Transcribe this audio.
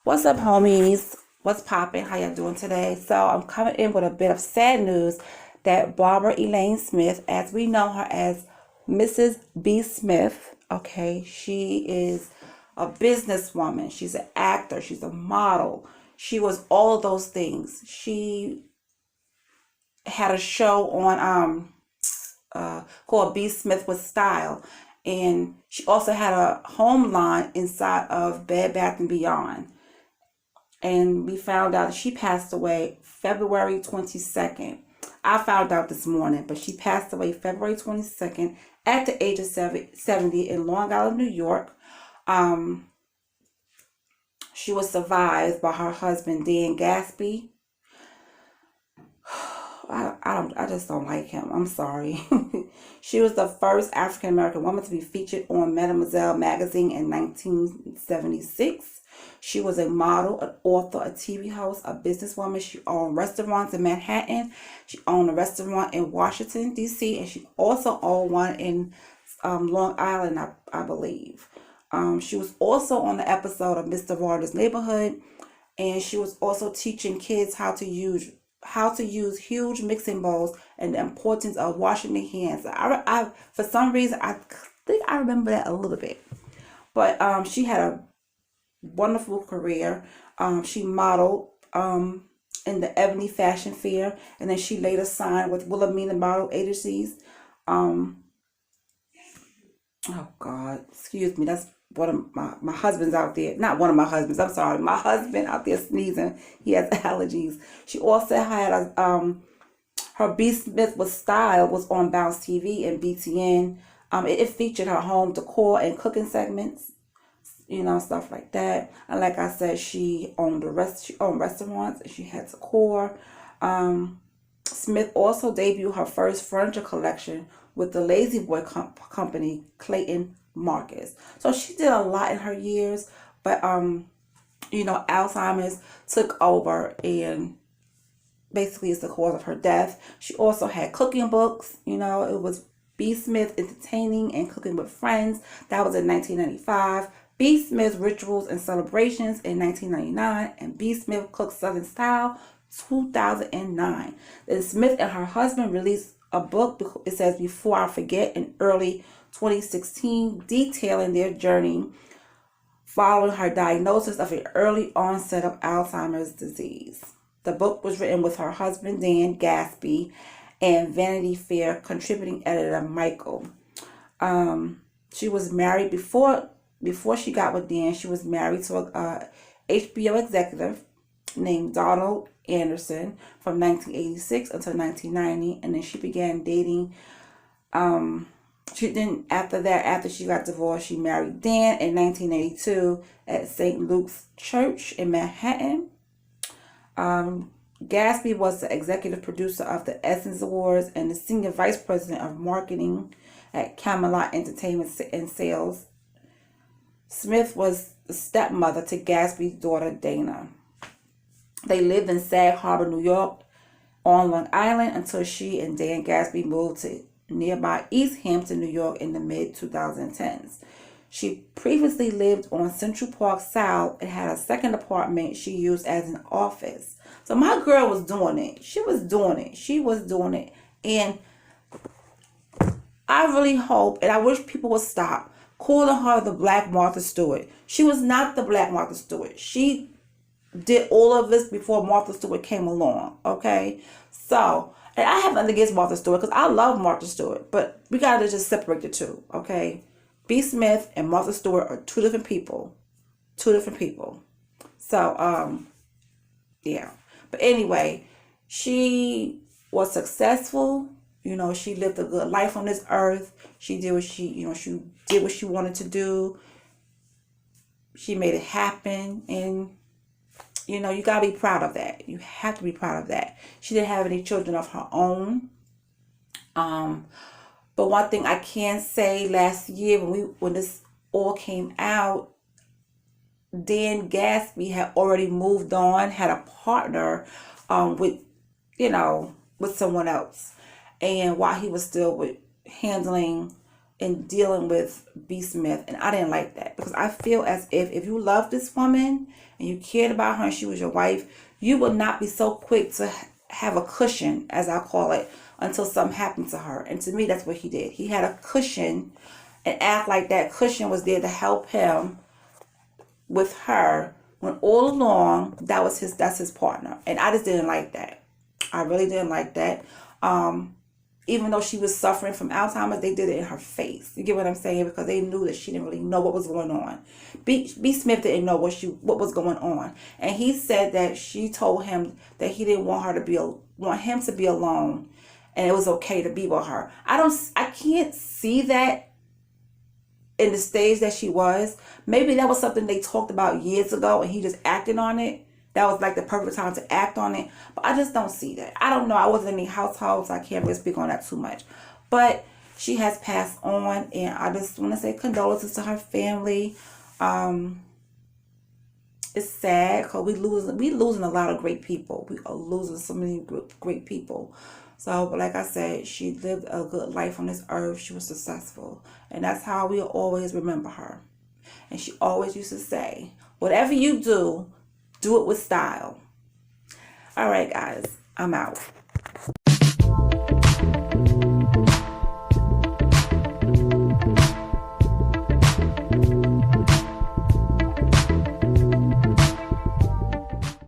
What's up, homies? What's poppin'? How y'all doing today? So I'm coming in with a bit of sad news that Barbara Elaine Smith, as we know her as Mrs. B. Smith, okay, she is a businesswoman. She's an actor. She's a model. She was all of those things. She had a show on called B.Smith with Style, and she also had a home line inside of Bed Bath and Beyond, and we found out she passed away February 22nd. I found out this morning, but she passed away February 22nd at the age of 70 in Long Island, New York. Um, she was survived by her husband, Dan Gatsby. I just don't like him. I'm sorry. She was the first African American woman to be featured on Mademoiselle magazine in 1976. She was a model, an author, a TV host, a businesswoman. She owned restaurants in Manhattan. She owned a restaurant in Washington, D.C., and she also owned one in Long Island, I believe. She was also on the episode of Mr. Rogers' Neighborhood, and she was also teaching kids how to use huge mixing bowls and the importance of washing their hands. I for some reason I think I remember that a little bit. But she had a wonderful career. She modeled in the Ebony Fashion Fair, and then she later signed with Wilhelmina Model Agencies. Um, oh God, excuse me. That's one of my husband's out there. Not one of my husbands. I'm sorry. My husband out there sneezing. He has allergies. She also had her B. Smith with Style was on Bounce TV and BTN. It featured her home decor and cooking segments, stuff like that. And like I said, she owned restaurants and she had decor. Smith also debuted her first furniture collection with the Lazy Boy company, Clayton Marcus. So she did a lot in her years, but Alzheimer's took over and basically it's the cause of her death. She also had cooking books, it was B. Smith Entertaining and Cooking with Friends. That was in 1995. B. Smith Rituals and Celebrations in 1999, and B. Smith Cooks Southern Style 2009. Then Smith and her husband released a book, it says Before I Forget, in early 2016, detailing their journey following her diagnosis of an early onset of Alzheimer's disease. The book was written with her husband, Dan Gatsby, and Vanity Fair contributing editor Michael. She was married before she got with Dan. She was married to a HBO executive named Donald Anderson from 1986 until 1990, and then she began dating. After she got divorced, she married Dan in 1982 at St. Luke's Church in Manhattan. Gatsby was the executive producer of the Essence Awards and the senior vice president of marketing at Camelot Entertainment and Sales. Smith was the stepmother to Gatsby's daughter, Dana. They lived in Sag Harbor, New York, on Long Island until she and Dan Gatsby moved to nearby East Hampton, New York in the mid-2010s. She previously lived on Central Park South and had a second apartment she used as an office. So my girl was doing it. She was doing it. And I really hope, and I wish people would stop calling her the Black Martha Stewart. She was not the Black Martha Stewart. She did all of this before Martha Stewart came along, okay? So, and I have nothing against Martha Stewart because I love Martha Stewart, but we got to just separate the two, okay? B. Smith and Martha Stewart are two different people. So, yeah. But anyway, she was successful. She lived a good life on this earth. She did she did what she wanted to do. She made it happen, and you gotta be proud of that. You have to be proud of that. She didn't have any children of her own. But one thing I can say, last year when this all came out, Dan Gatsby had already moved on, had a partner with with someone else. And while he was still handling in dealing with B.Smith, and I didn't like that, because I feel as if you love this woman and you cared about her and she was your wife, you would not be so quick to have a cushion, as I call it, until something happened to her. And to me, that's what he did. He had a cushion and act like that cushion was there to help him with her, when all along that's his partner. And I just didn't like that. I really didn't like that. Even though she was suffering from Alzheimer's, they did it in her face. You get what I'm saying? Because they knew that she didn't really know what was going on. B.Smith didn't know what was going on, and he said that she told him that he didn't want him to be alone, and it was okay to be with her. I can't see that in the stage that she was. Maybe that was something they talked about years ago, and he just acted on it. That was like the perfect time to act on it. But I just don't see that. I don't know. I wasn't in any households, so I can't really speak on that too much. But she has passed on, and I just want to say condolences to her family. It's sad because we losing a lot of great people. We are losing so many great people. So, but like I said, she lived a good life on this earth. She was successful, and that's how we'll always remember her. And she always used to say, whatever you do, do it with style. All right, guys, I'm out.